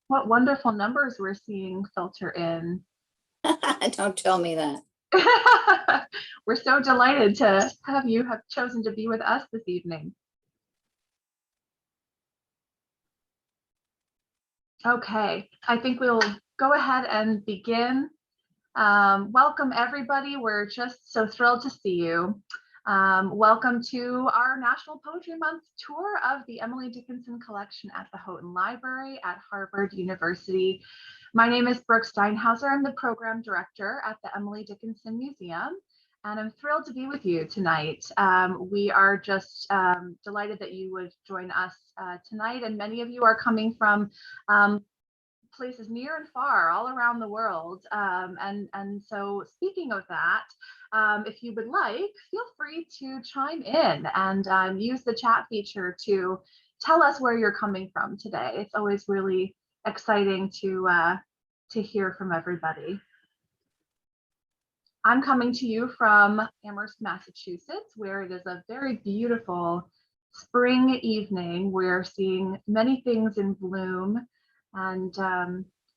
What wonderful numbers we're seeing filter in. Don't tell me that. We're so delighted to have you have chosen to be with us this evening. Okay, I think we'll go ahead and begin. Welcome everybody. We're just so thrilled to see you. Welcome to our National Poetry Month tour of the Emily Dickinson Collection at the Houghton Library at Harvard University. My name is Brooke Steinhauser. I'm the program director at the Emily Dickinson Museum, and I'm thrilled to be with you tonight. We are just delighted that you would join us tonight, and many of you are coming from places near and far all around the world. And so speaking of that, if you would like, feel free to chime in and use the chat feature to tell us where you're coming from today. It's always really exciting to hear from everybody. I'm coming to you from Amherst, Massachusetts, where it is a very beautiful spring evening. We're seeing many things in bloom, and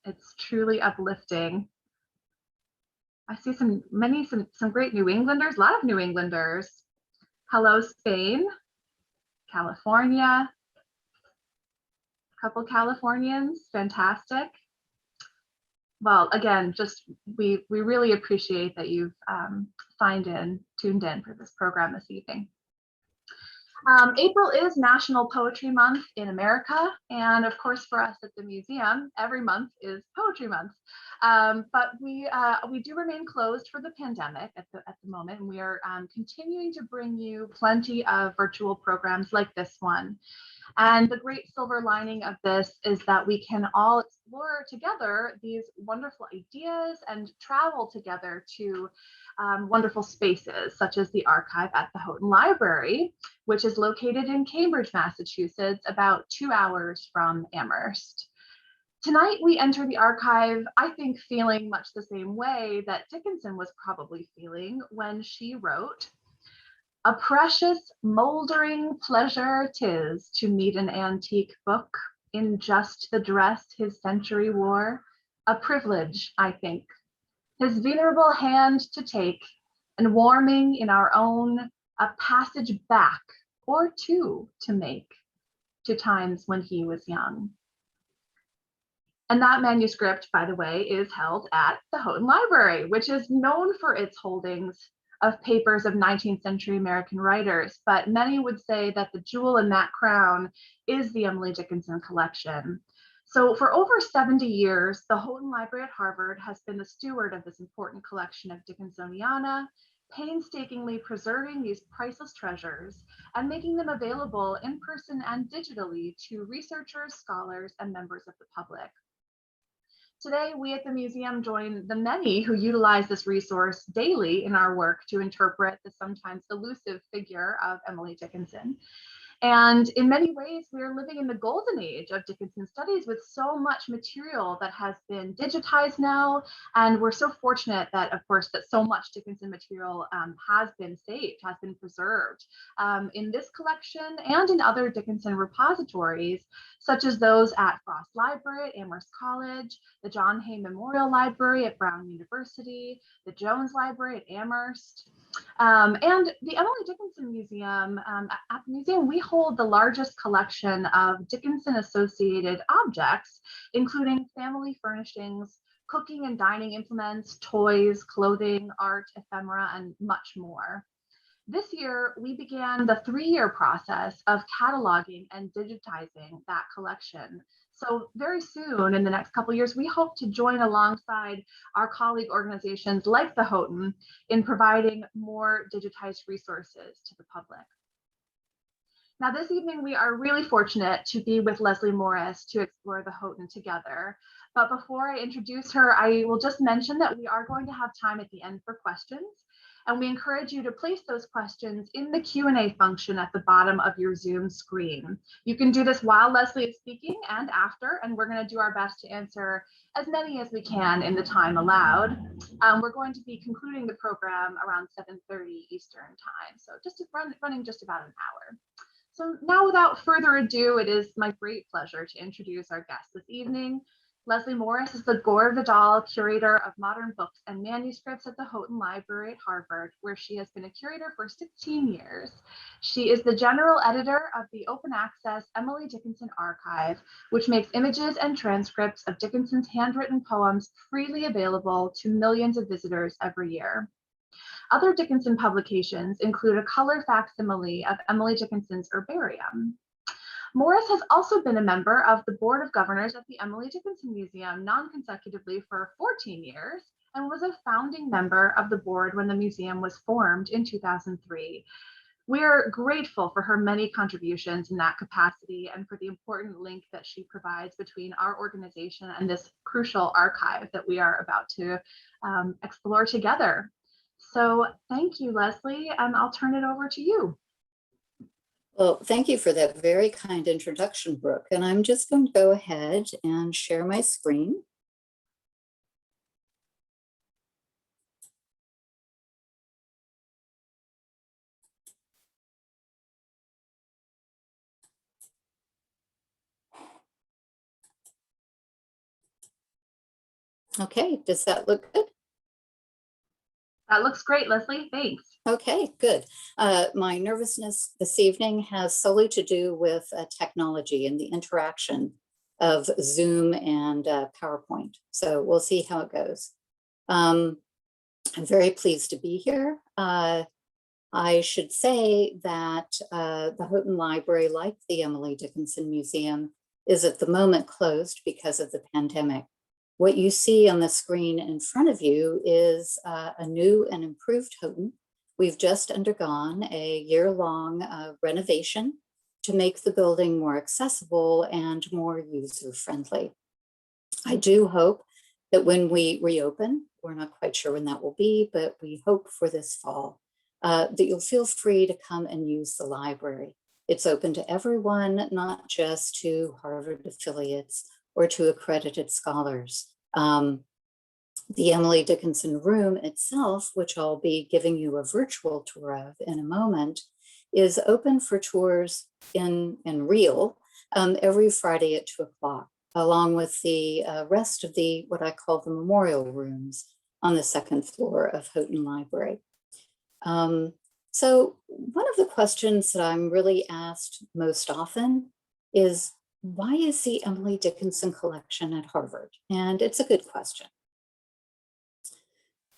it's truly uplifting. I see some great New Englanders, a lot of New Englanders. Hello, Spain, California, a couple Californians, fantastic. Well, again, just we really appreciate that you've tuned in for this program this evening. April is National Poetry Month in America, and of course for us at the museum, every month is Poetry Month. But we do remain closed for the pandemic at the moment, and we are continuing to bring you plenty of virtual programs like this one. And the great silver lining of this is that we can all explore together these wonderful ideas and travel together to wonderful spaces, such as the archive at the Houghton Library, which is located in Cambridge, Massachusetts, about 2 hours from Amherst. Tonight, we enter the archive, I think, feeling much the same way that Dickinson was probably feeling when she wrote, "A precious mouldering pleasure 'tis to meet an antique book in just the dress his century wore, a privilege, I think, his venerable hand to take, and warming in our own a passage back or two to make to times when he was young." And that manuscript, by the way, is held at the Houghton Library, which is known for its holdings of papers of 19th century American writers, but many would say that the jewel in that crown is the Emily Dickinson Collection. So for over 70 years, the Houghton Library at Harvard has been the steward of this important collection of Dickinsoniana, painstakingly preserving these priceless treasures and making them available in person and digitally to researchers, scholars, and members of the public. Today, we at the museum join the many who utilize this resource daily in our work to interpret the sometimes elusive figure of Emily Dickinson. And in many ways, we are living in the golden age of Dickinson studies with so much material that has been digitized now. And we're so fortunate that, of course, that so much Dickinson material has been saved, has been preserved in this collection and in other Dickinson repositories, such as those at Frost Library at Amherst College, the John Hay Memorial Library at Brown University, the Jones Library at Amherst. And the Emily Dickinson Museum, at the museum, we hold the largest collection of Dickinson-associated objects, including family furnishings, cooking and dining implements, toys, clothing, art, ephemera, and much more. This year, we began the 3-year process of cataloging and digitizing that collection. So very soon, in the next couple of years, we hope to join alongside our colleague organizations like the Houghton in providing more digitized resources to the public. Now, this evening, we are really fortunate to be with Leslie Morris to explore the Houghton together. But before I introduce her, I will just mention that we are going to have time at the end for questions. And we encourage you to place those questions in the Q&A function at the bottom of your Zoom screen. You can do this while Leslie is speaking and after, and we're going to do our best to answer as many as we can in the time allowed. We're going to be concluding the program around 7:30 Eastern time, so just running just about an hour. So now, without further ado, it is my great pleasure to introduce our guest this evening, Leslie Morris is the Gore Vidal Curator of Modern Books and Manuscripts at the Houghton Library at Harvard, where she has been a curator for 16 years. She is the general editor of the open access Emily Dickinson Archive, which makes images and transcripts of Dickinson's handwritten poems freely available to millions of visitors every year. Other Dickinson publications include a color facsimile of Emily Dickinson's Herbarium. Morris has also been a member of the Board of Governors at the Emily Dickinson Museum non-consecutively for 14 years and was a founding member of the board when the museum was formed in 2003. We are grateful for her many contributions in that capacity and for the important link that she provides between our organization and this crucial archive that we are about to explore together. So thank you, Leslie, and I'll turn it over to you. Well, thank you for that very kind introduction, Brooke. And I'm just going to go ahead and share my screen. Okay, does that look good? That looks great, Leslie. Thanks. Okay, good. My nervousness this evening has solely to do with technology and the interaction of Zoom and PowerPoint. So we'll see how it goes. I'm very pleased to be here. I should say that the Houghton Library, like the Emily Dickinson Museum, is at the moment closed because of the pandemic. What you see on the screen in front of you is a new and improved Houghton. We've just undergone a year-long renovation to make the building more accessible and more user-friendly. I do hope that when we reopen, we're not quite sure when that will be, but we hope for this fall, that you'll feel free to come and use the library. It's open to everyone, not just to Harvard affiliates or to accredited scholars. The Emily Dickinson Room itself, which I'll be giving you a virtual tour of in a moment, is open for tours in real every Friday at 2 o'clock, along with the rest of the, what I call the memorial rooms on the second floor of Houghton Library. So one of the questions that I'm really asked most often is, why is the Emily Dickinson Collection at Harvard? And it's a good question.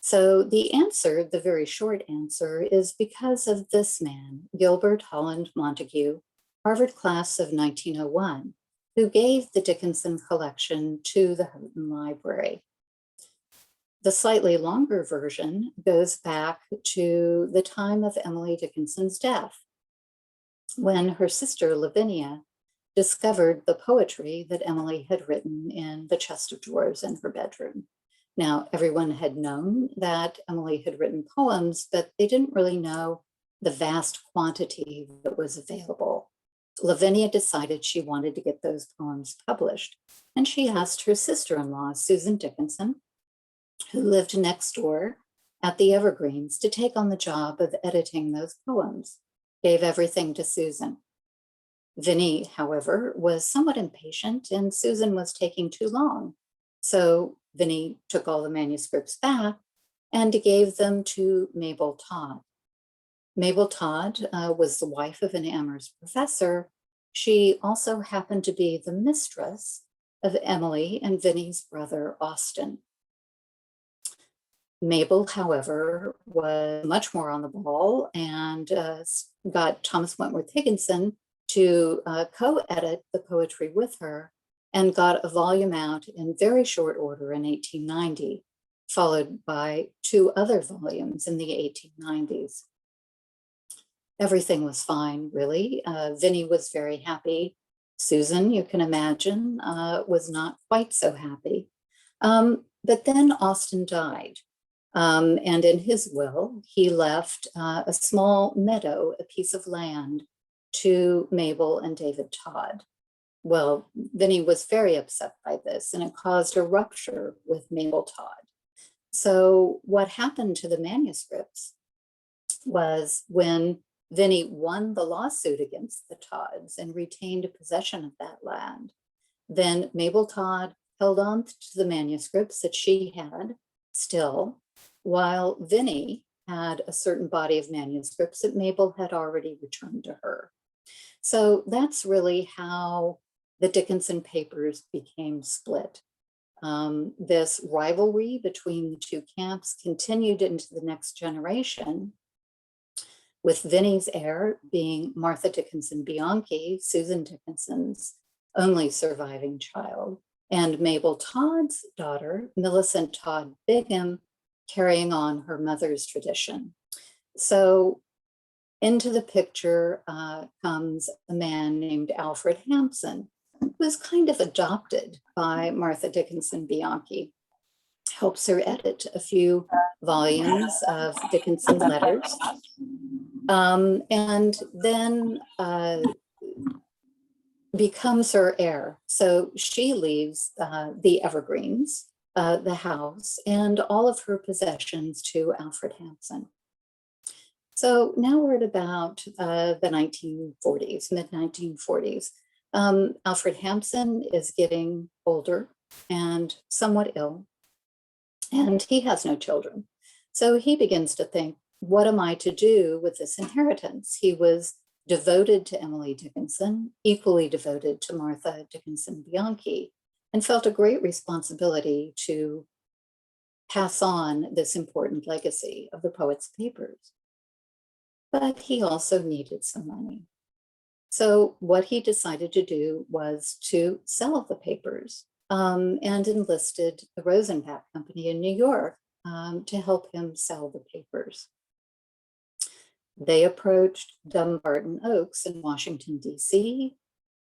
So the answer, the very short answer, is because of this man, Gilbert Holland Montague, Harvard class of 1901, who gave the Dickinson Collection to the Houghton Library. The slightly longer version goes back to the time of Emily Dickinson's death, when her sister Lavinia discovered the poetry that Emily had written in the chest of drawers in her bedroom. Now, everyone had known that Emily had written poems, but they didn't really know the vast quantity that was available. Lavinia decided she wanted to get those poems published, and she asked her sister-in-law, Susan Dickinson, who lived next door at the Evergreens, to take on the job of editing those poems, gave everything to Susan. Vinnie, however, was somewhat impatient, and Susan was taking too long. So Vinnie took all the manuscripts back and gave them to Mabel Todd. Mabel Todd was the wife of an Amherst professor. She also happened to be the mistress of Emily and Vinnie's brother, Austin. Mabel, however, was much more on the ball and got Thomas Wentworth Higginson to co-edit the poetry with her, and got a volume out in very short order in 1890, followed by 2 other volumes in the 1890s. Everything was fine, really. Vinnie was very happy. Susan, you can imagine, was not quite so happy. But then Austin died. And in his will, he left a small meadow, a piece of land, to Mabel and David Todd. Well, Vinnie was very upset by this, and it caused a rupture with Mabel Todd. So what happened to the manuscripts was, when Vinnie won the lawsuit against the Todds and retained possession of that land, then Mabel Todd held on to the manuscripts that she had still, while Vinnie had a certain body of manuscripts that Mabel had already returned to her. So that's really how the Dickinson papers became split. This rivalry between the two camps continued into the next generation, with Vinnie's heir being Martha Dickinson Bianchi, Susan Dickinson's only surviving child, and Mabel Todd's daughter, Millicent Todd Bigham, carrying on her mother's tradition. So into the picture comes a man named Alfred Hampson, who was kind of adopted by Martha Dickinson Bianchi, helps her edit a few volumes of Dickinson letters, and then becomes her heir. So she leaves the evergreens, the house, and all of her possessions to Alfred Hampson. So now we're at about the 1940s, mid-1940s. Alfred Hampson is getting older and somewhat ill, and he has no children. So he begins to think, what am I to do with this inheritance? He was devoted to Emily Dickinson, equally devoted to Martha Dickinson Bianchi, and felt a great responsibility to pass on this important legacy of the poet's papers. But he also needed some money. So what he decided to do was to sell the papers, and enlisted the Rosenbach Company in New York to help him sell the papers. They approached Dumbarton Oaks in Washington, D.C.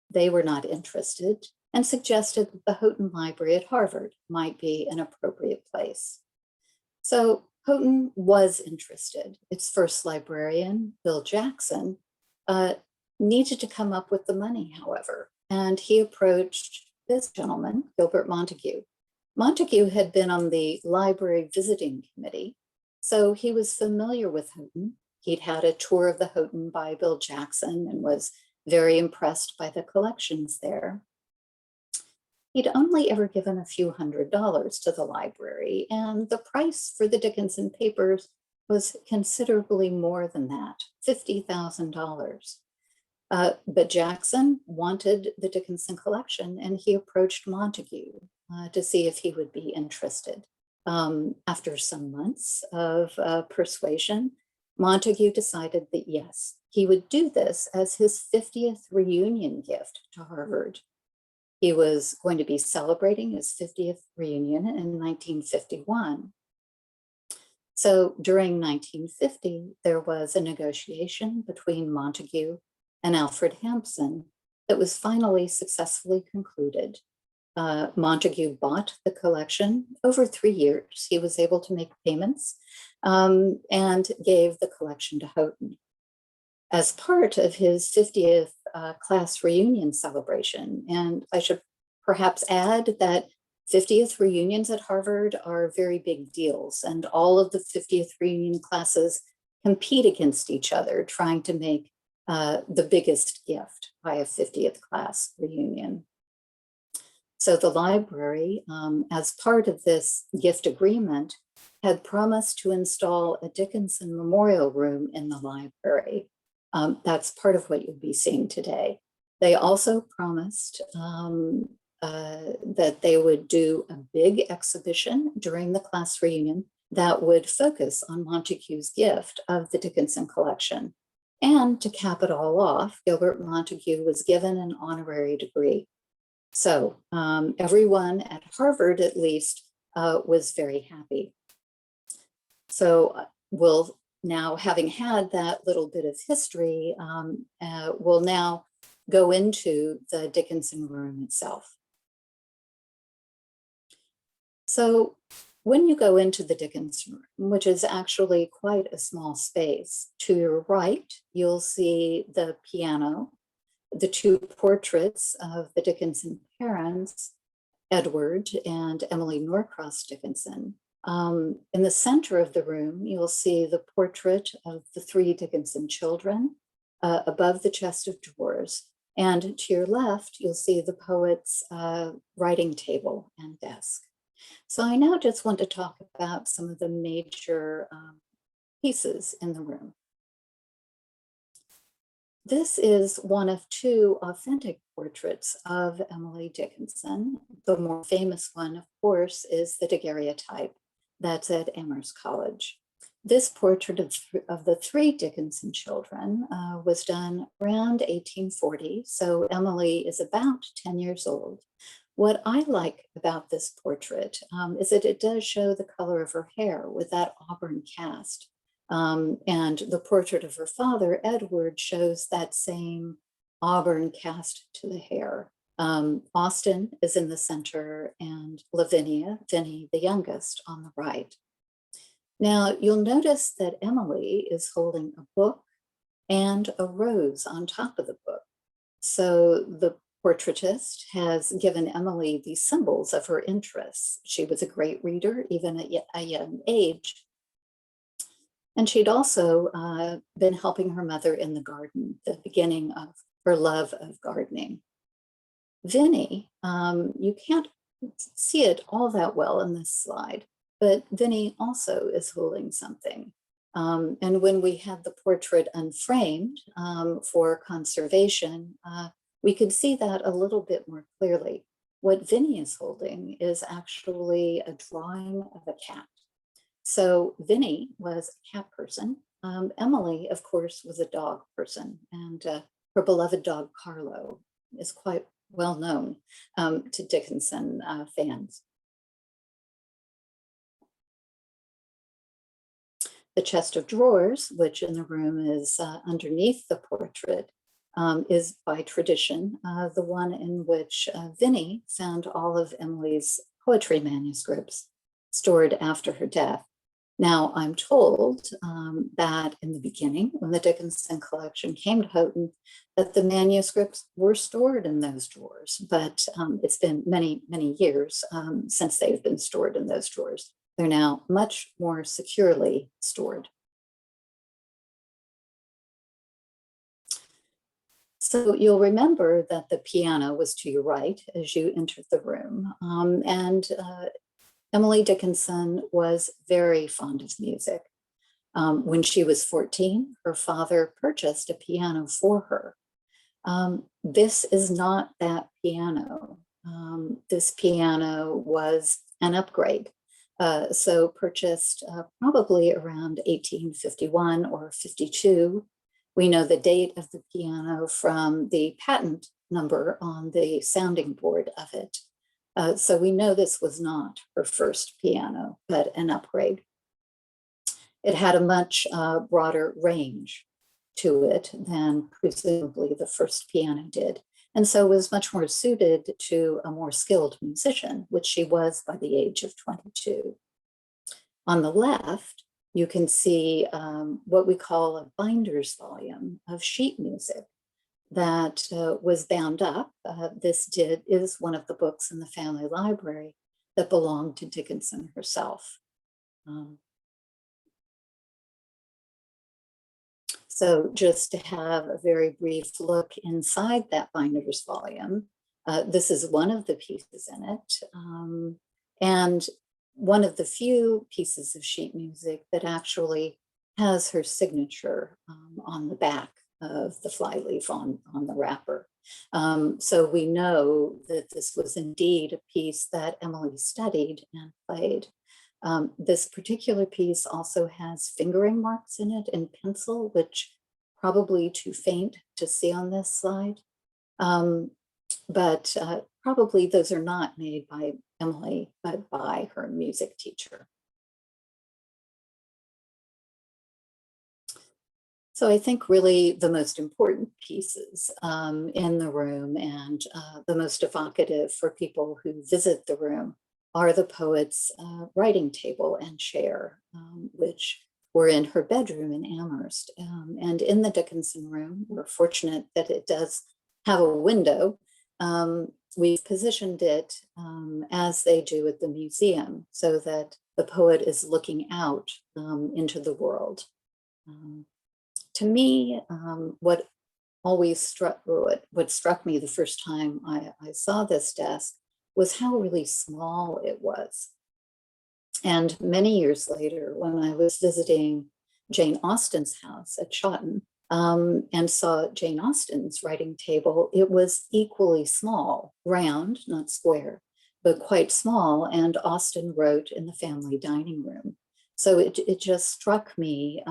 They were not interested and suggested that the Houghton Library at Harvard might be an appropriate place. So Houghton was interested. Its first librarian, Bill Jackson, needed to come up with the money, however, and he approached this gentleman, Gilbert Montague. Montague had been on the library visiting committee, so he was familiar with Houghton. He'd had a tour of the Houghton by Bill Jackson and was very impressed by the collections there. He'd only ever given a few $100s to the library, and the price for the Dickinson papers was considerably more than that, $50,000. But Jackson wanted the Dickinson collection, and he approached Montague to see if he would be interested. After some months of persuasion, Montague decided that yes, he would do this as his 50th reunion gift to Harvard. He was going to be celebrating his 50th reunion in 1951. So during 1950, there was a negotiation between Montague and Alfred Hampson that was finally successfully concluded. Montague bought the collection over 3 years. He was able to make payments and gave the collection to Houghton. As part of his 50th class reunion celebration, and I should perhaps add that 50th reunions at Harvard are very big deals, and all of the 50th reunion classes compete against each other, trying to make the biggest gift by a 50th class reunion. So the library, as part of this gift agreement, had promised to install a Dickinson memorial room in the library. That's part of what you'll be seeing today. They also promised that they would do a big exhibition during the class reunion that would focus on Montague's gift of the Dickinson collection. And to cap it all off, Gilbert Montague was given an honorary degree. So everyone at Harvard, at least, was very happy. So we'll now, having had that little bit of history, we'll now go into the Dickinson Room itself. So when you go into the Dickinson Room, which is actually quite a small space, to your right, you'll see the piano, the two portraits of the Dickinson parents, Edward and Emily Norcross Dickinson. In the center of the room, you'll see the portrait of the three Dickinson children. Above the chest of drawers, And to your left, you'll see the poet's writing table and desk. So I now just want to talk about some of the major pieces in the room. This is one of two authentic portraits of Emily Dickinson. The more famous one, of course, is the Daguerreotype that's at Amherst College. This portrait of the three Dickinson children was done around 1840, so Emily is about 10 years old. What I like about this portrait is that it does show the color of her hair with that auburn cast. And the portrait of her father, Edward, shows that same auburn cast to the hair. Austin is in the center and Lavinia, Vinny, the youngest, on the right. Now, you'll notice that Emily is holding a book and a rose on top of the book. So the portraitist has given Emily the symbols of her interests. She was a great reader, even at a young age. And she'd also been helping her mother in the garden, the beginning of her love of gardening. Vinny, you can't see it all that well in this slide, but Vinny also is holding something. And when we had the portrait unframed for conservation, we could see that a little bit more clearly. What Vinny is holding is actually a drawing of a cat. So Vinny was a cat person. Emily, of course, was a dog person, and her beloved dog Carlo is quite well known to Dickinson fans. The chest of drawers, which in the room is underneath the portrait, is by tradition the one in which Vinny found all of Emily's poetry manuscripts stored after her death. Now, I'm told that in the beginning, when the Dickinson Collection came to Houghton, that the manuscripts were stored in those drawers, but it's been many, many years since they've been stored in those drawers. They're now much more securely stored. So you'll remember that the piano was to your right as you entered the room, and Emily Dickinson was very fond of music. When she was 14, her father purchased a piano for her. This is not that piano. This piano was an upgrade. So purchased probably around 1851 or 52. We know the date of the piano from the patent number on the sounding board of it. So we know this was not her first piano, but an upgrade. It had a much broader range to it than presumably the first piano did, and so was much more suited to a more skilled musician, which she was by the age of 22. On the left, you can see what we call a binder's volume of sheet music that was bound up. This is one of the books in the family library that belonged to Dickinson herself. So just to have a very brief look inside that binder's volume, this is one of the pieces in it, and one of the few pieces of sheet music that actually has her signature on the back of the flyleaf on the wrapper. So we know that this was indeed a piece that Emily studied and played. This particular piece also has fingering marks in it in pencil, which probably too faint to see on this slide. But probably those are not made by Emily, but by her music teacher. So I think really the most important pieces in the room and the most evocative for people who visit the room are the poet's writing table and chair, which were in her bedroom in Amherst. And in the Dickinson Room, we're fortunate that it does have a window. We've positioned it as they do at the museum so that the poet is looking out into the world. To me, what always struck, what struck me the first time I saw this desk was how really small it was. And many years later, when I was visiting Jane Austen's house at Houghton, and saw Jane Austen's writing table, it was equally small, round, not square, but quite small. And Austen wrote in the family dining room. So it just struck me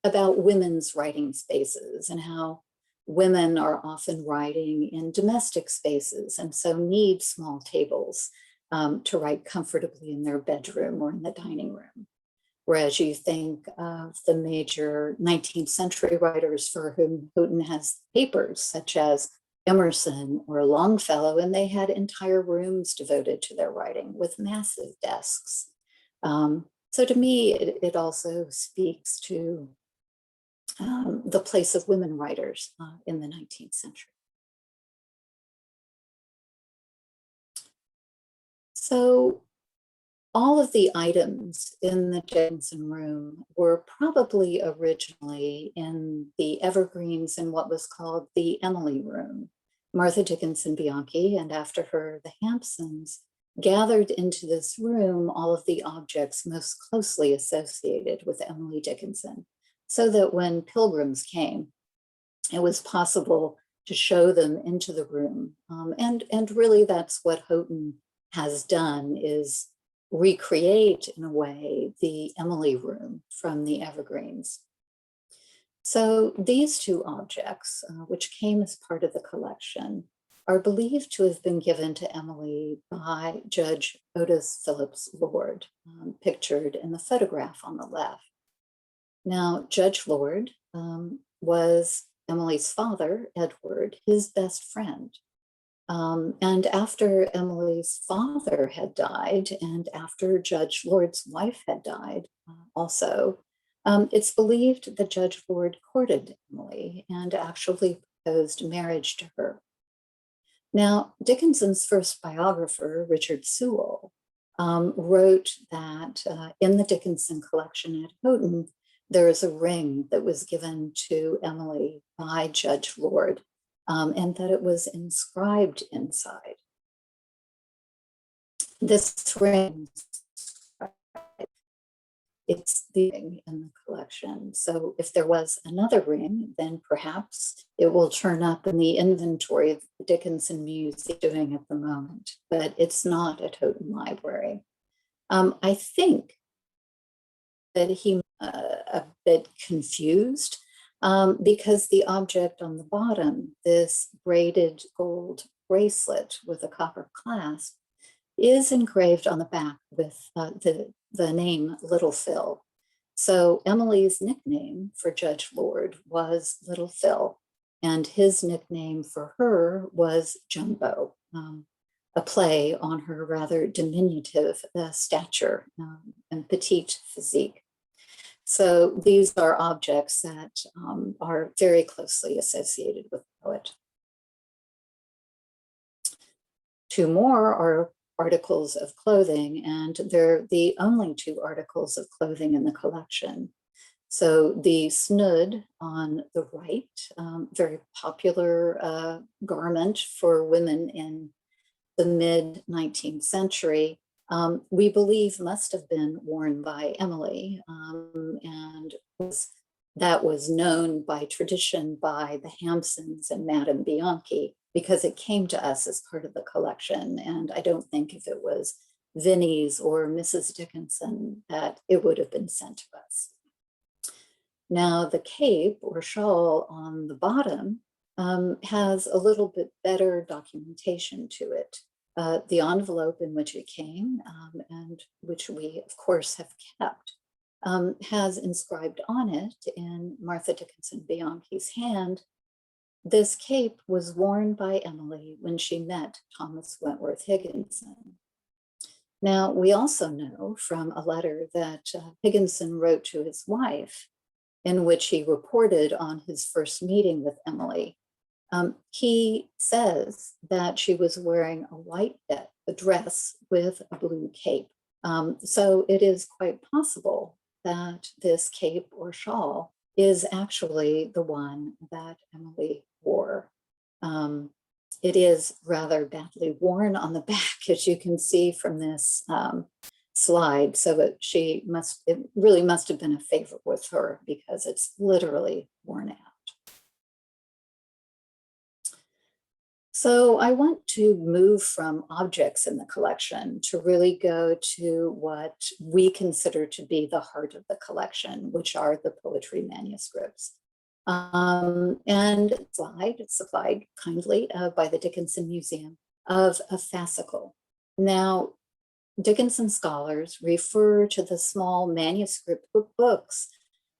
about women's writing spaces and how women are often writing in domestic spaces and so need small tables to write comfortably in their bedroom or in the dining room. Whereas you think of the major 19th century writers for whom Houghton has papers, such as Emerson or Longfellow, and they had entire rooms devoted to their writing with massive desks. So to me, it also speaks to the place of women writers in the 19th century. So all of the items in the Dickinson Room were probably originally in the evergreens in what was called the Emily Room. Martha Dickinson Bianchi, and after her, the Hampsons, gathered into this room all of the objects most closely associated with Emily Dickinson, so that when pilgrims came, it was possible to show them into the room. And really that's what Houghton has done, is recreate in a way the Emily Room from the evergreens. So these two objects, which came as part of the collection, are believed to have been given to Emily by Judge Otis Phillips Lord, pictured in the photograph on the left. Now, Judge Lord was Emily's father, Edward, his best friend. And after Emily's father had died, and after Judge Lord's wife had died also, it's believed that Judge Lord courted Emily and actually proposed marriage to her. Now, Dickinson's first biographer, Richard Sewell, wrote that in the Dickinson collection at Houghton, there is a ring that was given to Emily by Judge Lord, and that it was inscribed inside. This ring, it's the ring in the collection. So if there was another ring, then perhaps it will turn up in the inventory of the Dickinson Museum doing at the moment, but it's not at Houghton Library. I think that he a bit confused because the object on the bottom, this braided gold bracelet with a copper clasp, is engraved on the back with the name Little Phil. So Emily's nickname for Judge Lord was Little Phil, and his nickname for her was Jumbo, a play on her rather diminutive stature and petite physique. So these are objects that are very closely associated with the poet. Two more are articles of clothing, and they're the only two articles of clothing in the collection. So the snood on the right, very popular garment for women in the mid-19th century, we believe must have been worn by Emily, and that was known by tradition by the Hampsons and Madame Bianchi, because it came to us as part of the collection. And I don't think if it was Vinnie's or Mrs. Dickinson that it would have been sent to us. Now the cape or shawl on the bottom has a little bit better documentation to it. The envelope in which it came, and which we of course have kept, has inscribed on it in Martha Dickinson Bianchi's hand, "This cape was worn by Emily when she met Thomas Wentworth Higginson." Now, we also know from a letter that Higginson wrote to his wife, in which he reported on his first meeting with Emily. He says that she was wearing a white dress with a blue cape. So it is quite possible that this cape or shawl is actually the one that Emily war. It is rather badly worn on the back, as you can see from this slide. So it really must have been a favorite with her because it's literally worn out. So I want to move from objects in the collection to really go to what we consider to be the heart of the collection, which are the poetry manuscripts. And it's supplied kindly by the Dickinson Museum of a fascicle. Now, Dickinson scholars refer to the small manuscript books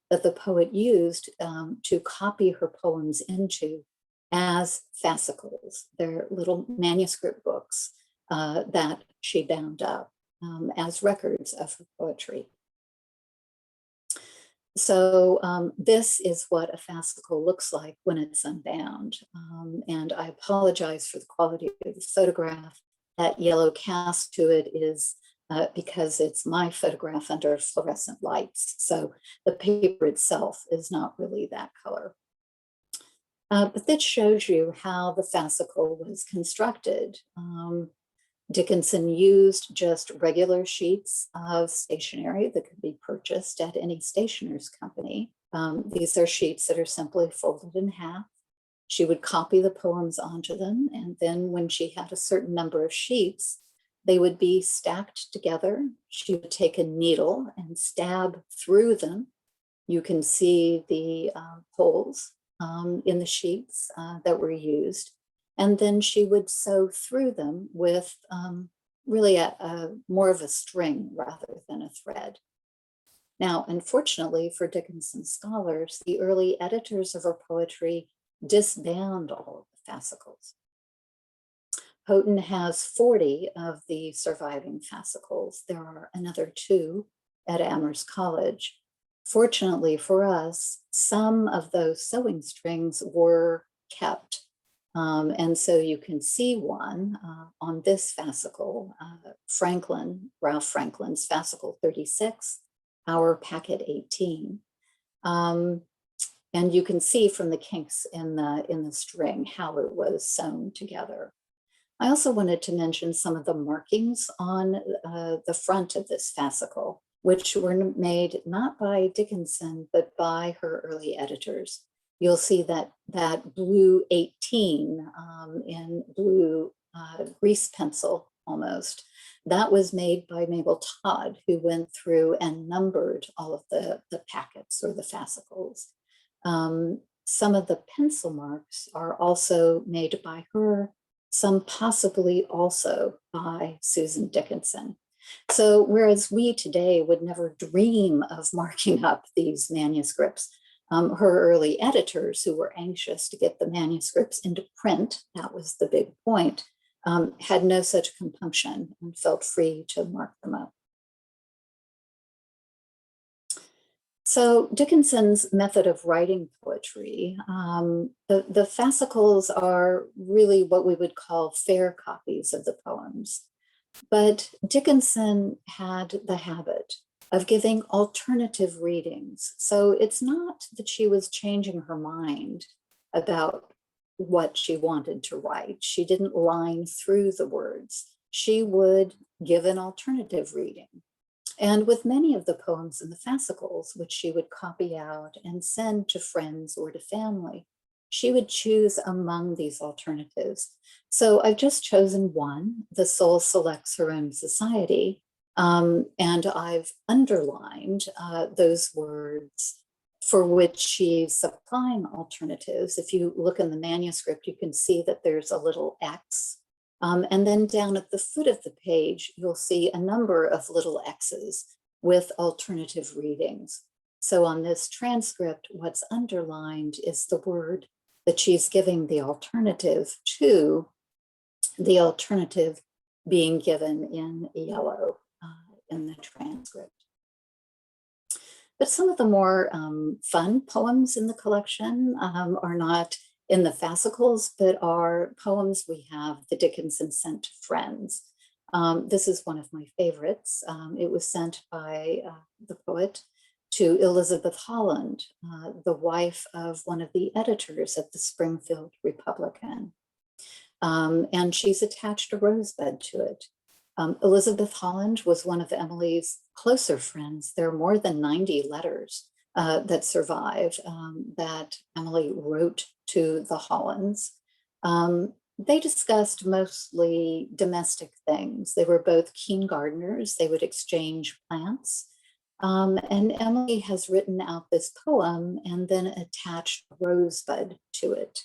that the poet used to copy her poems into as fascicles. They're little manuscript books that she bound up as records of her poetry. So this is what a fascicle looks like when it's unbound. And I apologize for the quality of the photograph. That yellow cast to it is because it's my photograph under fluorescent lights. So the paper itself is not really that color. But that shows you how the fascicle was constructed. Dickinson used just regular sheets of stationery that could be purchased at any stationer's company. These are sheets that are simply folded in half. She would copy the poems onto them, and then when she had a certain number of sheets, they would be stacked together. She would take a needle and stab through them. You can see the holes in the sheets that were used. And then she would sew through them with really more of a string rather than a thread. Now, unfortunately for Dickinson scholars, the early editors of her poetry disband all of the fascicles. Houghton has 40 of the surviving fascicles. There are another 2 at Amherst College. Fortunately for us, some of those sewing strings were kept. And so you can see one on this fascicle, Ralph Franklin's fascicle 36, our packet 18. And you can see from the kinks in the string how it was sewn together. I also wanted to mention some of the markings on the front of this fascicle, which were made not by Dickinson, but by her early editors. You'll see that blue 18 in blue grease pencil almost. That was made by Mabel Todd, who went through and numbered all of the packets or the fascicles. Some of the pencil marks are also made by her, some possibly also by Susan Dickinson. So whereas we today would never dream of marking up these manuscripts, her early editors, who were anxious to get the manuscripts into print, that was the big point, had no such compunction and felt free to mark them up. So Dickinson's method of writing poetry, the fascicles are really what we would call fair copies of the poems. But Dickinson had the habit of giving alternative readings. So it's not that she was changing her mind about what she wanted to write. She didn't line through the words. She would give an alternative reading. And with many of the poems in the fascicles, which she would copy out and send to friends or to family, she would choose among these alternatives. So I've just chosen one, The Soul Selects Her Own Society, and I've underlined those words for which she's supplying alternatives. If you look in the manuscript, you can see that there's a little X. And then down at the foot of the page, you'll see a number of little X's with alternative readings. So on this transcript, what's underlined is the word that she's giving the alternative to, the alternative being given in yellow in the transcript. But some of the more fun poems in the collection are not in the fascicles, but are poems we have that Dickinson sent to friends. This is one of my favorites. It was sent by the poet to Elizabeth Holland, the wife of one of the editors at the Springfield Republican. And she's attached a rosebud to it. Elizabeth Holland was one of Emily's closer friends. There are more than 90 letters that survive that Emily wrote to the Hollands. They discussed mostly domestic things. They were both keen gardeners. They would exchange plants. And Emily has written out this poem and then attached a rosebud to it.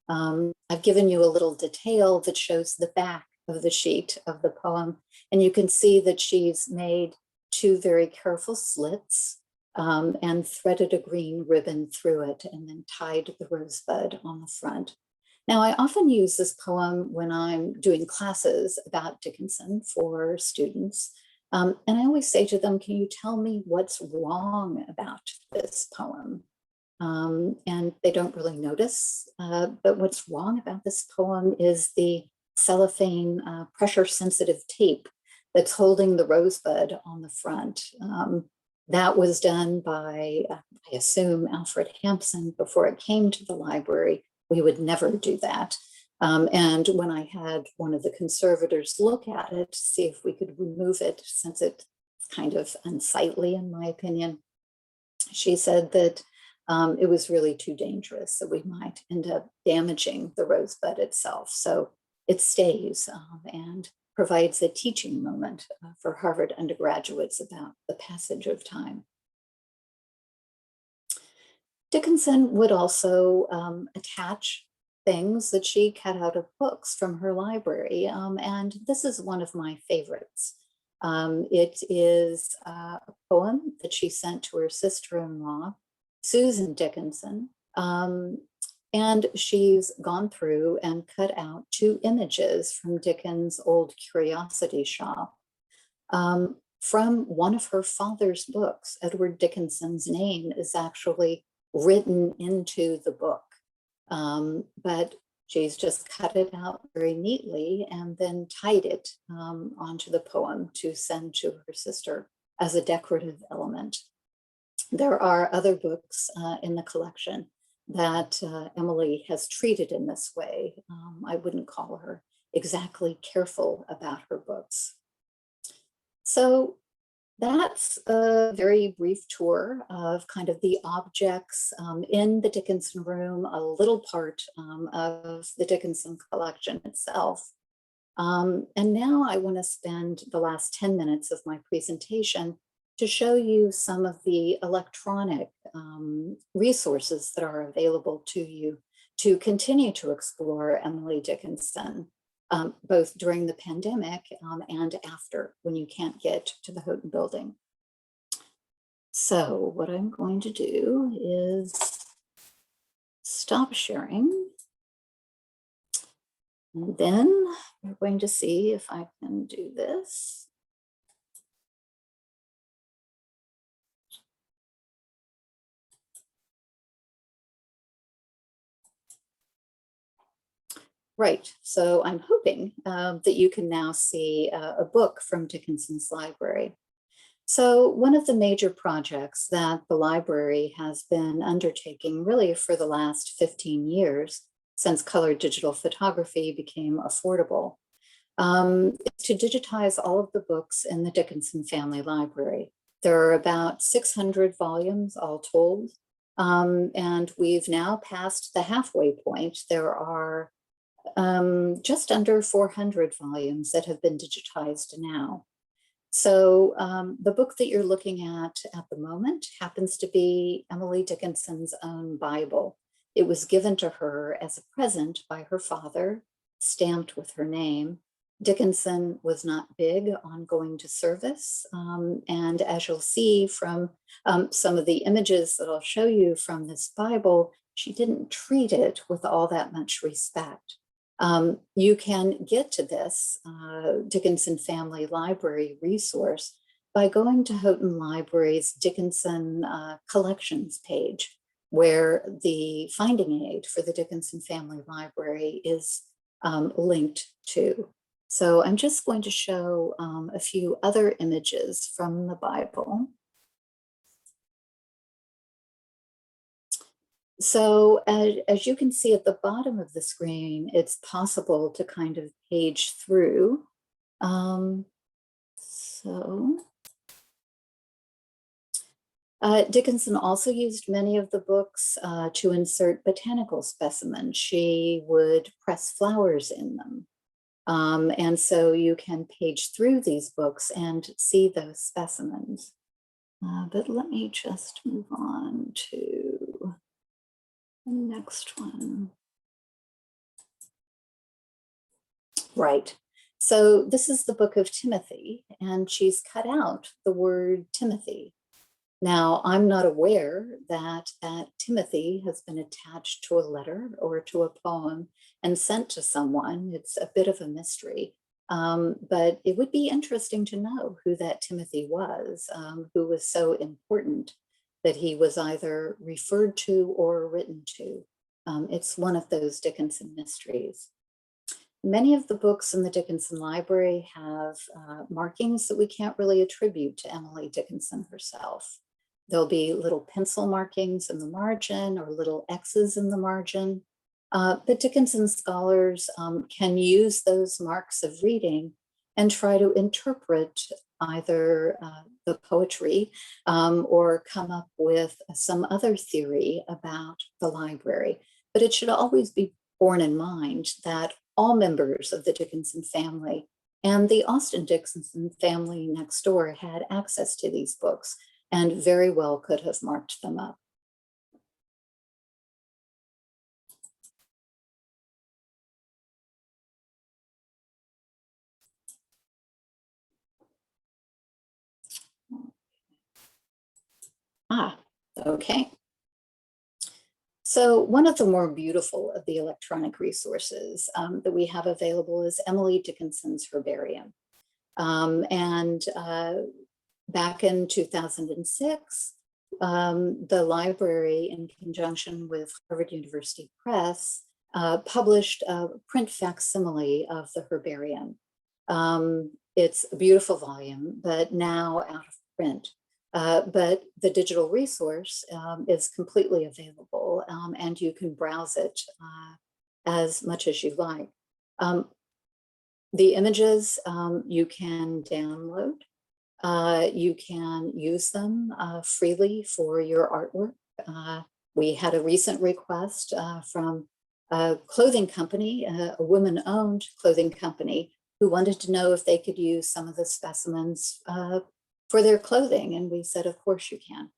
I've given you a little detail that shows the back of the sheet of the poem, and you can see that she's made 2 very careful slits and threaded a green ribbon through it and then tied the rosebud on the front. Now, I often use this poem when I'm doing classes about Dickinson for students. And I always say to them, can you tell me what's wrong about this poem? And they don't really notice. But what's wrong about this poem is the cellophane pressure-sensitive tape that's holding the rosebud on the front. That was done by, I assume, Alfred Hampson before it came to the library. We would never do that. And when I had one of the conservators look at it to see if we could remove it, since it's kind of unsightly, in my opinion, she said that it was really too dangerous, that we might end up damaging the rosebud itself. So it stays and provides a teaching moment for Harvard undergraduates about the passage of time. Dickinson would also attach things that she cut out of books from her library, and this is one of my favorites. It is a poem that she sent to her sister-in-law, Susan Dickinson, and she's gone through and cut out 2 images from Dickens' old curiosity shop. From one of her father's books. Edward Dickinson's name is actually written into the book, but she's just cut it out very neatly and then tied it onto the poem to send to her sister as a decorative element. There are other books in the collection that Emily has treated in this way. I wouldn't call her exactly careful about her books. So that's a very brief tour of kind of the objects in the Dickinson Room, a little part of the Dickinson collection itself. And now I want to spend the last 10 minutes of my presentation to show you some of the electronic resources that are available to you to continue to explore Emily Dickinson, both during the pandemic and after, when you can't get to the Houghton building. So what I'm going to do is stop sharing. And then we're going to see if I can do this. Right, so I'm hoping that you can now see a book from Dickinson's library. So one of the major projects that the library has been undertaking really for the last 15 years, since color digital photography became affordable, is to digitize all of the books in the Dickinson family library. There are about 600 volumes all told, and we've now passed the halfway point. There are just under 400 volumes that have been digitized now. So the book that you're looking at the moment happens to be Emily Dickinson's own Bible. It was given to her as a present by her father, stamped with her name. Dickinson was not big on going to service. And as you'll see from some of the images that I'll show you from this Bible, she didn't treat it with all that much respect. You can get to this Dickinson Family Library resource by going to Houghton Library's Dickinson Collections page, where the finding aid for the Dickinson Family Library is linked to. So I'm just going to show a few other images from the Bible. So as you can see at the bottom of the screen, it's possible to kind of page through. Dickinson also used many of the books to insert botanical specimens. She would press flowers in them. And so you can page through these books and see those specimens. But let me just move on to the next one. Right. So this is the Book of Timothy, and she's cut out the word Timothy. Now, I'm not aware that Timothy has been attached to a letter or to a poem and sent to someone. It's a bit of a mystery, but it would be interesting to know who that Timothy was, who was so important that he was either referred to or written to. It's one of those Dickinson mysteries. Many of the books in the Dickinson Library have markings that we can't really attribute to Emily Dickinson herself. There'll be little pencil markings in the margin or little X's in the margin. But Dickinson scholars can use those marks of reading and try to interpret either the poetry or come up with some other theory about the library. But it should always be borne in mind that all members of the Dickinson family and the Austin Dickinson family next door had access to these books and very well could have marked them up. Okay. So one of the more beautiful of the electronic resources that we have available is Emily Dickinson's Herbarium. Back in 2006, the library, in conjunction with Harvard University Press, published a print facsimile of the Herbarium. It's a beautiful volume, but now out of print. But the digital resource is completely available, and you can browse it as much as you like. The images you can download. You can use them freely for your artwork. We had a recent request from a clothing company, a woman-owned clothing company, who wanted to know if they could use some of the specimens for their clothing. And we said, of course you can.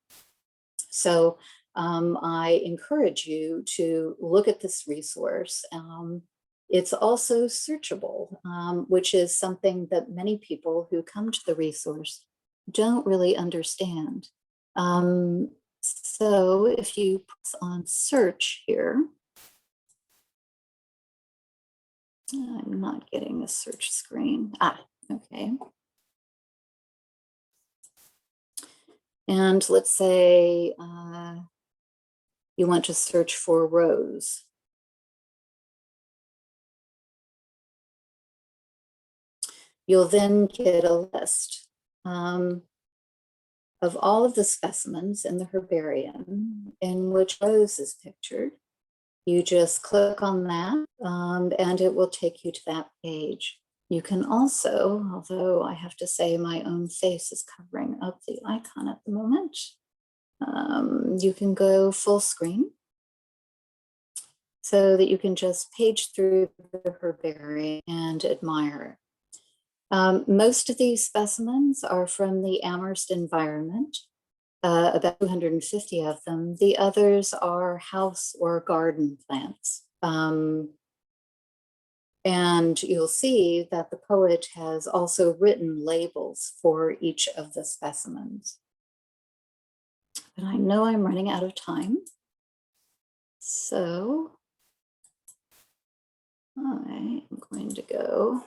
So I encourage you to look at this resource. It's also searchable, which is something that many people who come to the resource don't really understand. So if you press on search here, I'm not getting a search screen. Okay. And let's say you want to search for rose. You'll then get a list of all of the specimens in the herbarium in which rose is pictured. You just click on that and it will take you to that page. You can also, although I have to say my own face is covering up the icon at the moment, you can go full screen so that you can just page through the herbarium and admire it. Most of these specimens are from the Amherst environment, about 250 of them. The others are house or garden plants. And you'll see that the poet has also written labels for each of the specimens. But I know I'm running out of time. So I am going to go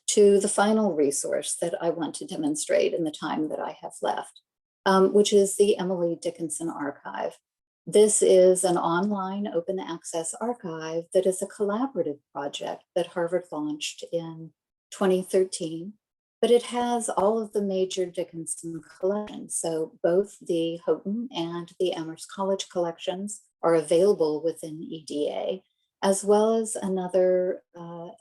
to the final resource that I want to demonstrate in the time that I have left, which is the Emily Dickinson Archive. This is an online open access archive that is a collaborative project that Harvard launched in 2013, but it has all of the major Dickinson collections. So both the Houghton and the Amherst College collections, are available within EDA, as well as another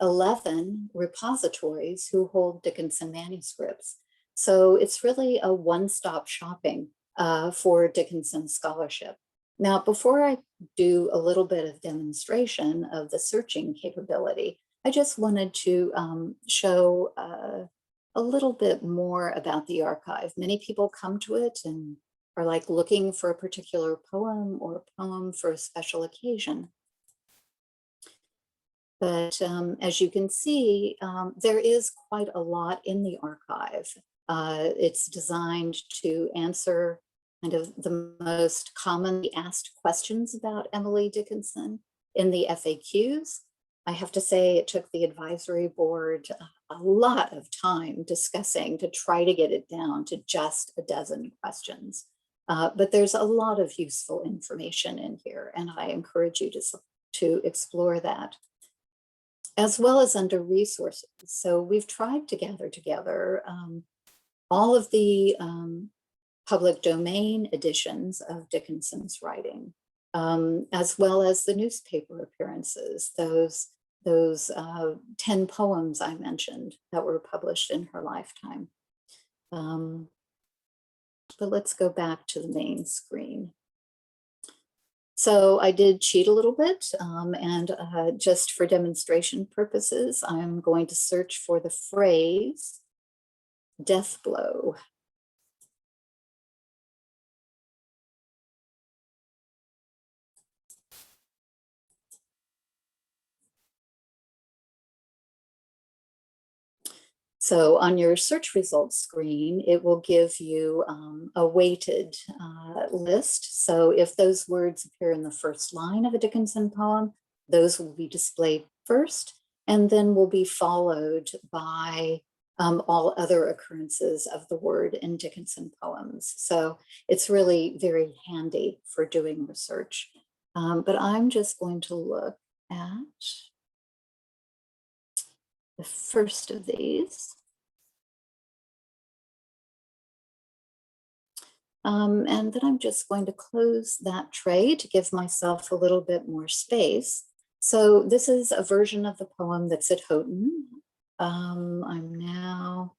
11 repositories who hold Dickinson manuscripts. So it's really a one-stop shopping for Dickinson scholarship. Now, before I do a little bit of demonstration of the searching capability, I just wanted to show a little bit more about the archive. Many people come to it and are like looking for a particular poem or poem for a special occasion. But as you can see, there is quite a lot in the archive. It's designed to answer kind of the most commonly asked questions about Emily Dickinson in the FAQs. I have to say it took the advisory board a lot of time discussing to try to get it down to just a dozen questions. But there's a lot of useful information in here, and I encourage you to explore that, as well as under resources. So we've tried to gather together all of the public domain editions of Dickinson's writing, as well as the newspaper appearances, those 10 poems I mentioned that were published in her lifetime. But let's go back to the main screen. So I did cheat a little bit, and just for demonstration purposes, I'm going to search for the phrase death blow. So on your search results screen, it will give you a weighted list. So if those words appear in the first line of a Dickinson poem, those will be displayed first, and then will be followed by all other occurrences of the word in Dickinson poems. So it's really very handy for doing research. But I'm just going to look at the first of these. And then I'm just going to close that tray to give myself a little bit more space. So this is a version of the poem that's at Houghton. I'm now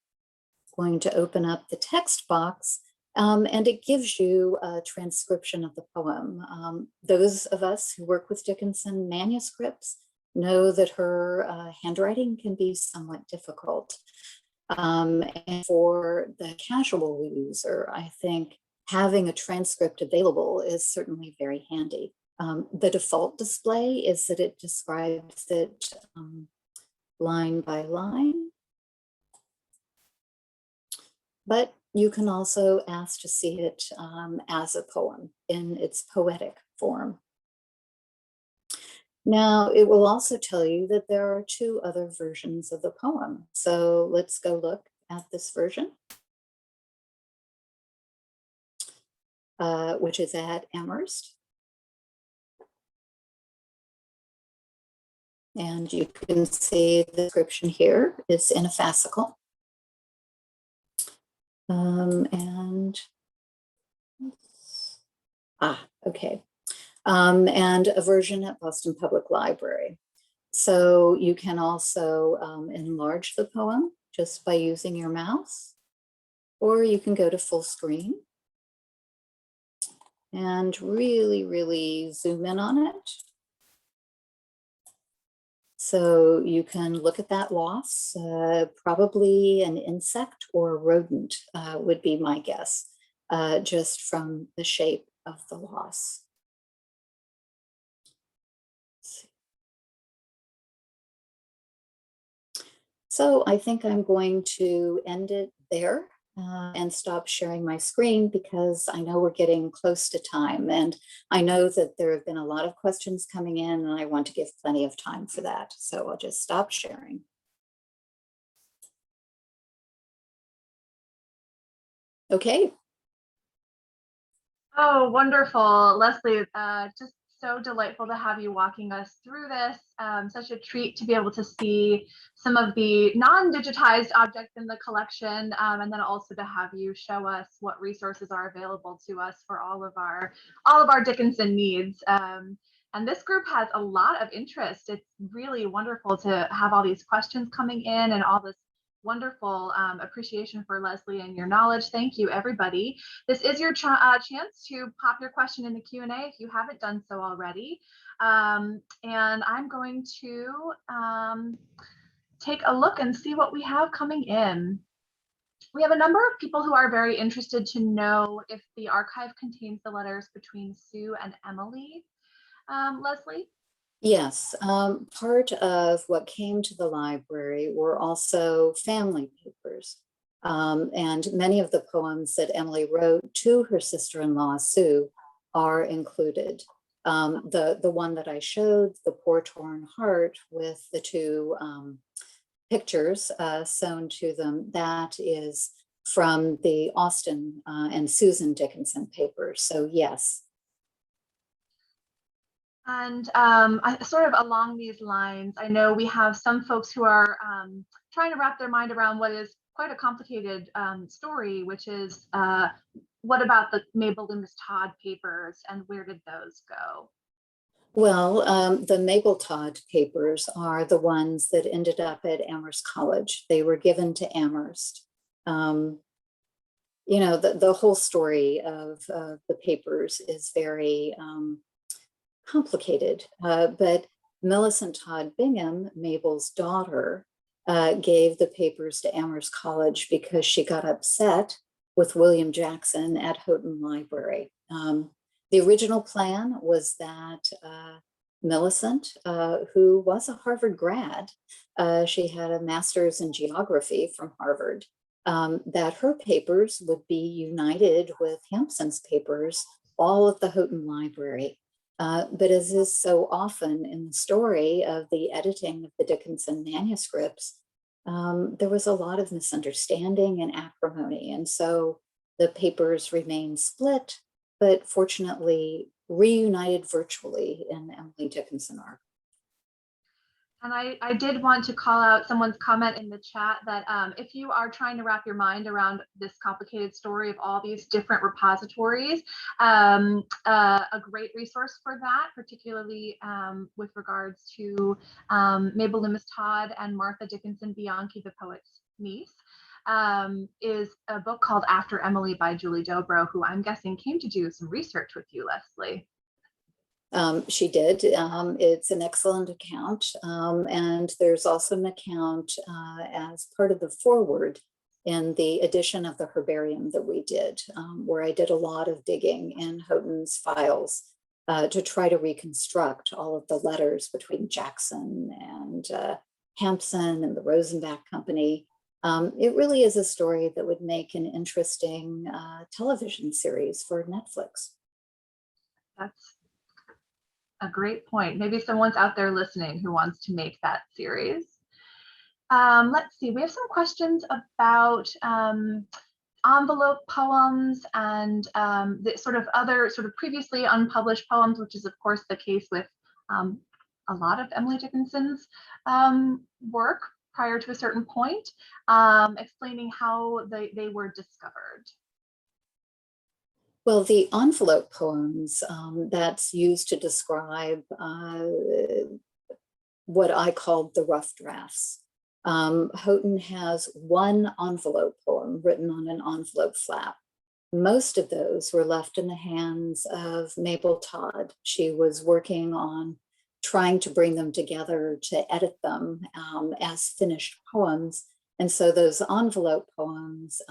going to open up the text box, and it gives you a transcription of the poem. Those of us who work with Dickinson manuscripts know that her handwriting can be somewhat difficult. And for the casual user, I think having a transcript available is certainly very handy. The default display is that it describes it line by line, but you can also ask to see it as a poem in its poetic form. Now, it will also tell you that there are 2 other versions of the poem. So let's go look at this version, which is at Amherst. And you can see the description here is in a fascicle. Okay. And a version at Boston Public Library. So you can also enlarge the poem just by using your mouse, or you can go to full screen and really, really zoom in on it. So you can look at that loss, probably an insect or a rodent would be my guess, just from the shape of the loss. So I think I'm going to end it there and stop sharing my screen, because I know we're getting close to time, and I know that there have been a lot of questions coming in, and I want to give plenty of time for that. So I'll just stop sharing. Okay. Oh, wonderful, Leslie. Just so delightful to have you walking us through this. Such a treat to be able to see some of the non-digitized objects in the collection, and then also to have you show us what resources are available to us for all of our Dickinson needs. And this group has a lot of interest. It's really wonderful to have all these questions coming in and all this wonderful appreciation for Leslie and your knowledge. Thank you, everybody. This is your chance to pop your question in the Q&A if you haven't done so already. And I'm going to take a look and see what we have coming in. We have a number of people who are very interested to know if the archive contains the letters between Sue and Emily. Leslie? Yes, part of what came to the library were also family papers. And many of the poems that Emily wrote to her sister-in-law, Sue, are included. The one that I showed, The Poor Torn Heart, with the two pictures sewn to them, that is from the Austin and Susan Dickinson papers. So yes. And sort of along these lines, I know we have some folks who are trying to wrap their mind around what is quite a complicated story, which is what about the Mabel Todd papers and where did those go? Well, the Mabel Todd papers are the ones that ended up at Amherst College. They were given to Amherst. You know, the whole story of the papers is very complicated, but Millicent Todd Bingham, Mabel's daughter, gave the papers to Amherst College because she got upset with William Jackson at Houghton Library. The original plan was that Millicent, who was a Harvard grad, she had a master's in geography from Harvard, that her papers would be united with Hampson's papers, all at the Houghton Library. But as is so often in the story of the editing of the Dickinson manuscripts, there was a lot of misunderstanding and acrimony. And so the papers remained split, but fortunately reunited virtually in Emily Dickinson Archive. And I did want to call out someone's comment in the chat that if you are trying to wrap your mind around this complicated story of all these different repositories, a great resource for that, particularly with regards to Mabel Todd and Martha Dickinson Bianchi, the poet's niece, is a book called After Emily by Julie Dobro, who I'm guessing came to do some research with you, Leslie. She did. It's an excellent account. And there's also an account as part of the foreword in the edition of the Herbarium that we did, where I did a lot of digging in Houghton's files to try to reconstruct all of the letters between Jackson and Hampson and the Rosenbach Company. It really is a story that would make an interesting television series for Netflix. That's a great point. Maybe someone's out there listening who wants to make that series. Let's see, we have some questions about envelope poems and the sort of other sort of previously unpublished poems, which is of course the case with a lot of Emily Dickinson's work prior to a certain point, explaining how they were discovered. Well, the envelope poems, that's used to describe what I called the rough drafts. Houghton has one envelope poem written on an envelope flap. Most of those were left in the hands of Mabel Todd. She was working on trying to bring them together to edit them as finished poems. And so those envelope poems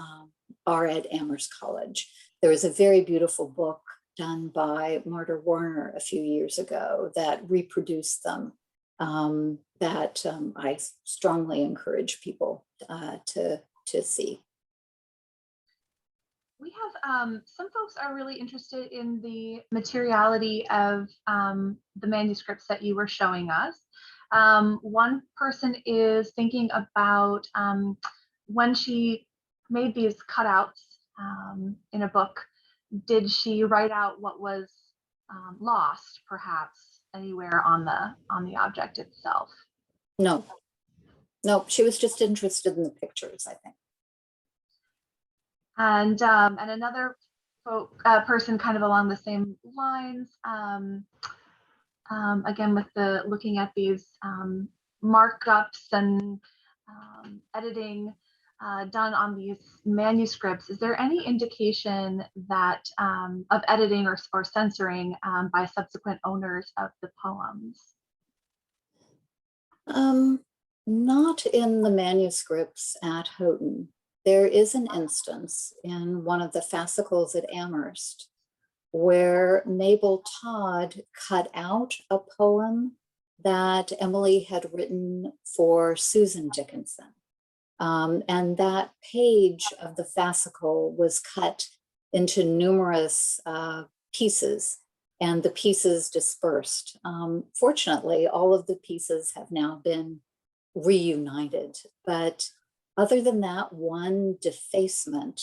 are at Amherst College. There was a very beautiful book done by Marta Warner a few years ago that reproduced them that I strongly encourage people to see. We have some folks are really interested in the materiality of the manuscripts that you were showing us. One person is thinking about when she made these cutouts in a book, did she write out what was lost, perhaps, anywhere on the object itself. No, no, she was just interested in the pictures, I think. And another person kind of along the same lines, again, with the looking at these markups and editing done on these manuscripts, is there any indication that of editing or censoring by subsequent owners of the poems? Not in the manuscripts at Houghton. There is an instance in one of the fascicles at Amherst where Mabel Todd cut out a poem that Emily had written for Susan Dickinson. And that page of the fascicle was cut into numerous pieces, and the pieces dispersed. Fortunately, all of the pieces have now been reunited, but other than that one defacement,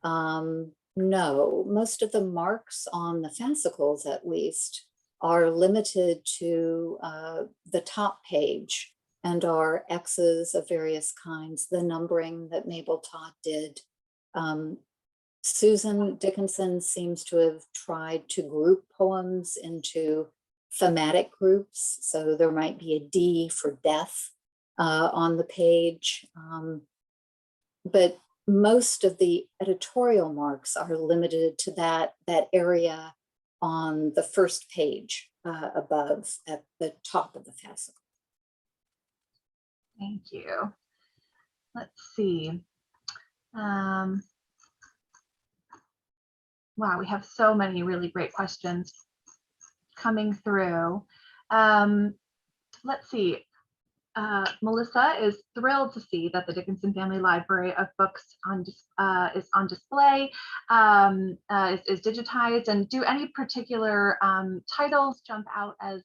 no, most of the marks on the fascicles, at least, are limited to the top page and are X's of various kinds, the numbering that Mabel Todd did. Susan Dickinson seems to have tried to group poems into thematic groups. So there might be a D for death on the page. But most of the editorial marks are limited to that area on the first page above at the top of the fascicle. Thank you. Let's see. Wow, we have so many really great questions coming through. Let's see. Melissa is thrilled to see that the Dickinson Family Library of Books is on display, is digitized, and do any particular titles jump out as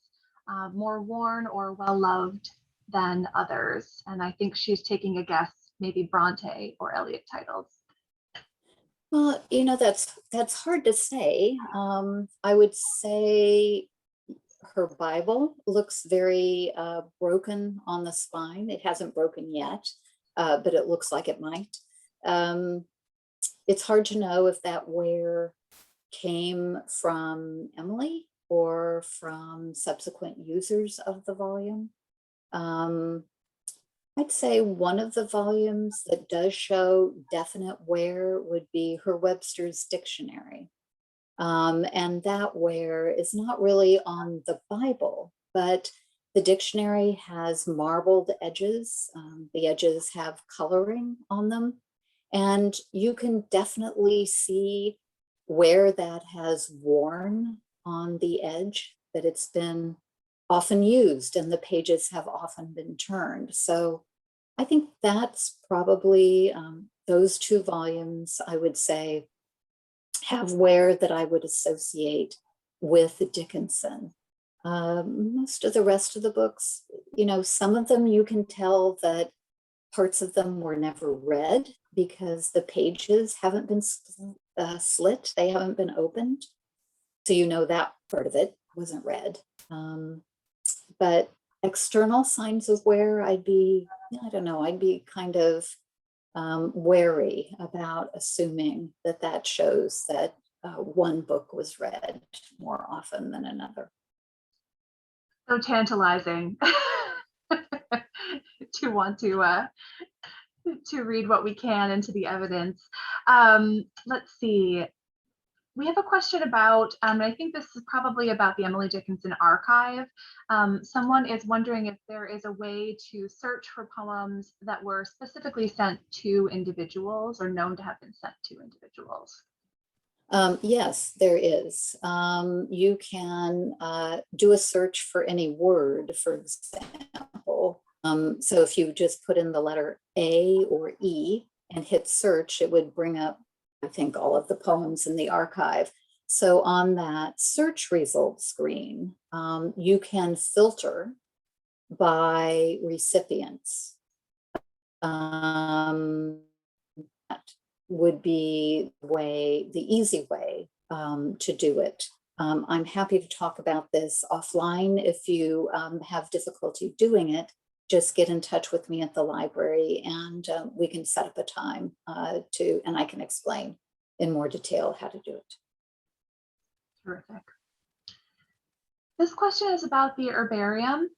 more worn or well-loved than others? And I think she's taking a guess, maybe Bronte or Eliot titles. Well, you know, that's hard to say. I would say her Bible looks very broken on the spine. It hasn't broken yet, but it looks like it might. It's hard to know if that wear came from Emily or from subsequent users of the volume. I'd say one of the volumes that does show definite wear would be her Webster's Dictionary. And that wear is not really on the Bible, but the dictionary has marbled edges. The edges have coloring on them. And you can definitely see where that has worn on the edge, that it's been often used and the pages have often been turned. So I think that's probably those two volumes, I would say, have wear that I would associate with Dickinson. Most of the rest of the books, you know, some of them you can tell that parts of them were never read because the pages haven't been slit, they haven't been opened. So you know that part of it wasn't read. But external signs of wear, I'd be kind of wary about assuming that that shows that one book was read more often than another. So tantalizing to want to read what we can into the evidence. Let's see. We have a question about, and I think this is probably about the Emily Dickinson archive. Someone is wondering if there is a way to search for poems that were specifically sent to individuals or known to have been sent to individuals. Yes, there is. You can do a search for any word, for example. So if you just put in the letter A or E and hit search, it would bring up, I think, all of the poems in the archive. So on that search results screen, you can filter by recipients. That would be the easy way to do it. I'm happy to talk about this offline. If you have difficulty doing it, just get in touch with me at the library and we can set up a time and I can explain in more detail how to do it. Terrific. This question is about the herbarium.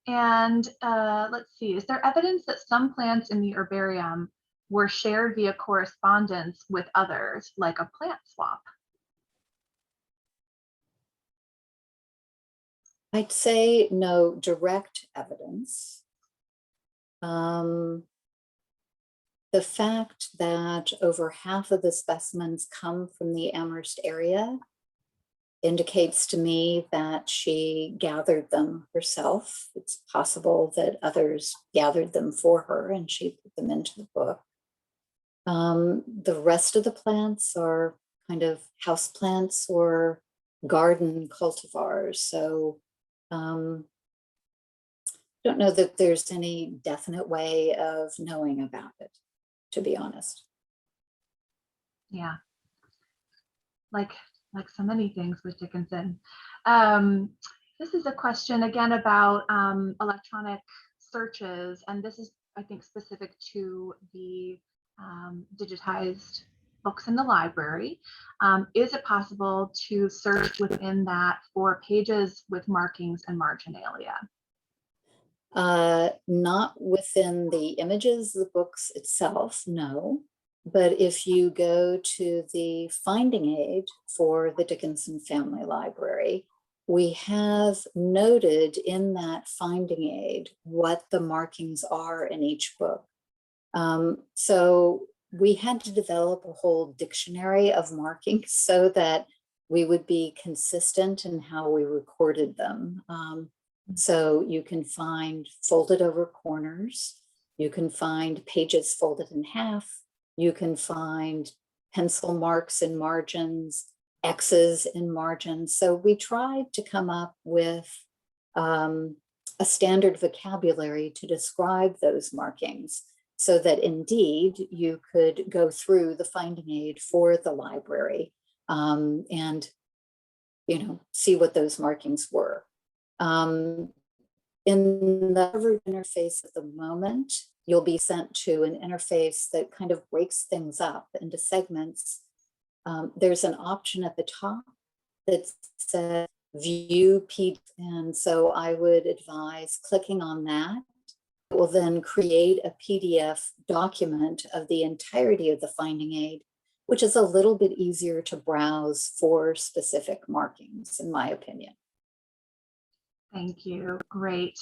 Let's see, is there evidence that some plants in the herbarium were shared via correspondence with others, like a plant swap? I'd say no direct evidence. The fact that over half of the specimens come from the Amherst area indicates to me that she gathered them herself. It's possible that others gathered them for her and she put them into the book. The rest of the plants are kind of house plants or garden cultivars. So don't know that there's any definite way of knowing about it, to be honest. Yeah, like so many things with Dickinson. This is a question again about electronic searches, and this is, I think, specific to the digitized books in the library. Is it possible to search within that for pages with markings and marginalia? Not within the images, the books itself, no. But if you go to the finding aid for the Dickinson Family Library, we have noted in that finding aid what the markings are in each book. So we had to develop a whole dictionary of markings so that we would be consistent in how we recorded them. So you can find folded over corners, you can find pages folded in half, you can find pencil marks in margins, X's in margins. So we tried to come up with a standard vocabulary to describe those markings so that indeed you could go through the finding aid for the library and see what those markings were. In the Harvard interface at the moment, you'll be sent to an interface that kind of breaks things up into segments. There's an option at the top that says view PDF, and so I would advise clicking on that. It will then create a PDF document of the entirety of the finding aid, which is a little bit easier to browse for specific markings, in my opinion. Thank you. Great.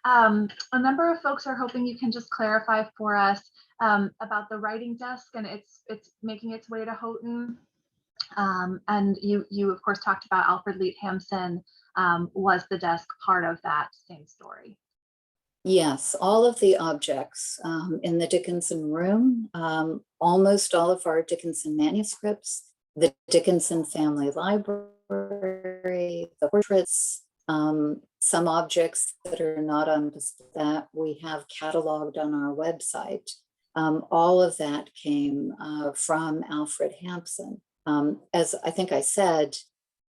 A number of folks are hoping you can just clarify for us about the writing desk, and it's making its way to Houghton. And you of course talked about Alfred Hampson. Was the desk part of that same story? Yes, all of the objects in the Dickinson Room, almost all of our Dickinson manuscripts, the Dickinson Family Library, the portraits, some objects that are not on display that we have cataloged on our website. All of that came from Alfred Hampson. As I think I said,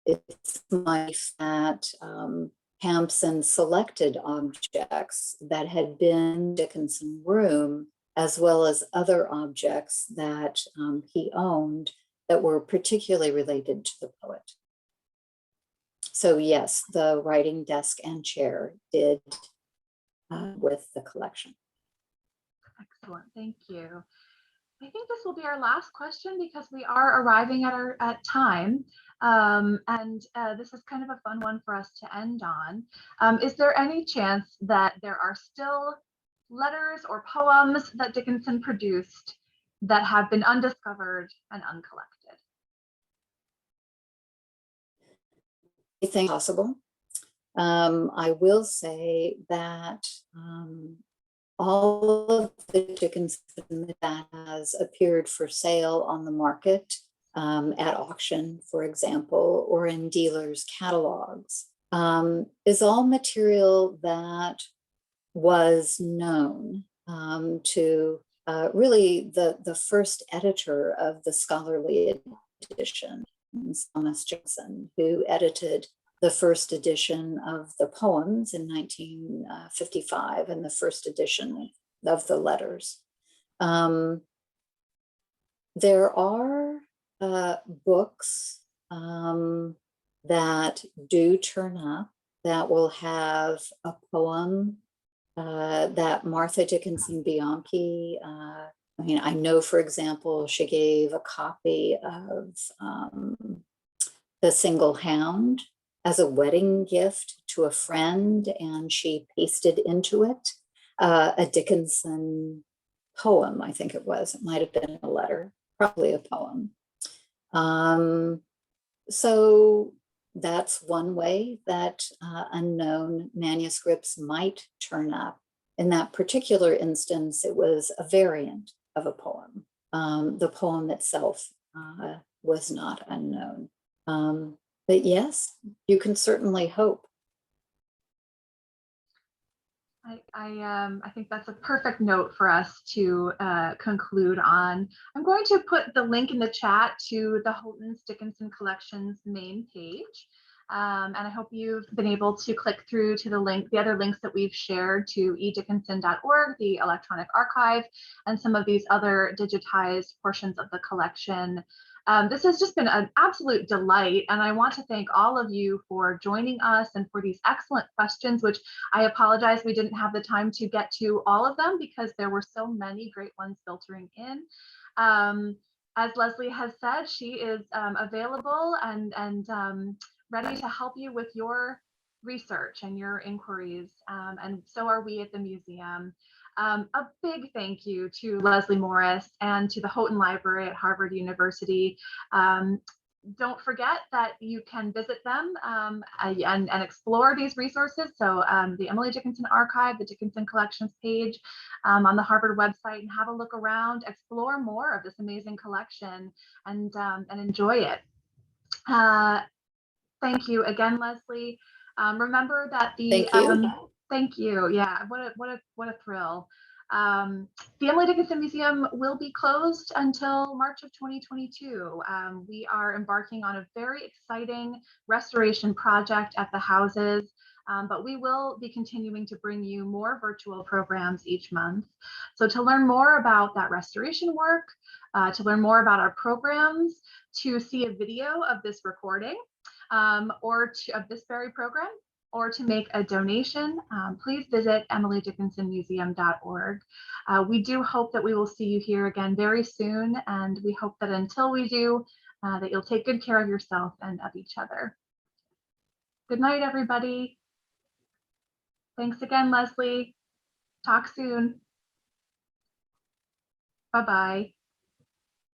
it's my belief that Hampson selected objects that had been Dickinson Room, as well as other objects that he owned that were particularly related to the poet. So yes, the writing desk and chair did with the collection. Excellent, thank you. I think this will be our last question because we are arriving at time. This is kind of a fun one for us to end on. Is there any chance that there are still letters or poems that Dickinson produced that have been undiscovered and uncollected? Anything possible. I will say that all of the Dickinson that has appeared for sale on the market at auction, for example, or in dealers' catalogs, is all material that was known to really the first editor of the scholarly edition. Thomas Johnson, who edited the first edition of the poems in 1955 and the first edition of the letters. There are books that do turn up that will have a poem that Martha Dickinson Bianchi, I mean, I know, for example, she gave a copy of The Single Hound as a wedding gift to a friend, and she pasted into it a Dickinson poem, I think it was. It might have been a letter, probably a poem. So that's one way that unknown manuscripts might turn up. In that particular instance, it was a variant of a poem. The poem itself was not unknown. But yes, you can certainly hope. I think that's a perfect note for us to conclude on. I'm going to put the link in the chat to the Houghton Dickinson Collection's main page. And I hope you've been able to click through to the other links that we've shared to edickinson.org, the electronic archive, and some of these other digitized portions of the collection. This has just been an absolute delight, and I want to thank all of you for joining us and for these excellent questions, which I apologize we didn't have the time to get to all of them because there were so many great ones filtering in. As Leslie has said, she is available and ready to help you with your research and your inquiries, and so are we at the museum. A big thank you to Leslie Morris and to the Houghton Library at Harvard University. Don't forget that you can visit them and explore these resources. So the Emily Dickinson Archive, the Dickinson Collections page on the Harvard website, and have a look around, explore more of this amazing collection, and enjoy it. Thank you again, Leslie. Remember that the Thank you. Thank you. Yeah, what a thrill. The Emily Dickinson Museum will be closed until March of 2022. We are embarking on a very exciting restoration project at the houses, but we will be continuing to bring you more virtual programs each month. So to learn more about that restoration work, to learn more about our programs, to see a video of this recording, of this very program, or to make a donation, please visit emilydickinsonmuseum.org. We do hope that we will see you here again very soon, and we hope that until we do, that you'll take good care of yourself and of each other. Good night, everybody. Thanks again, Leslie. Talk soon. Bye-bye.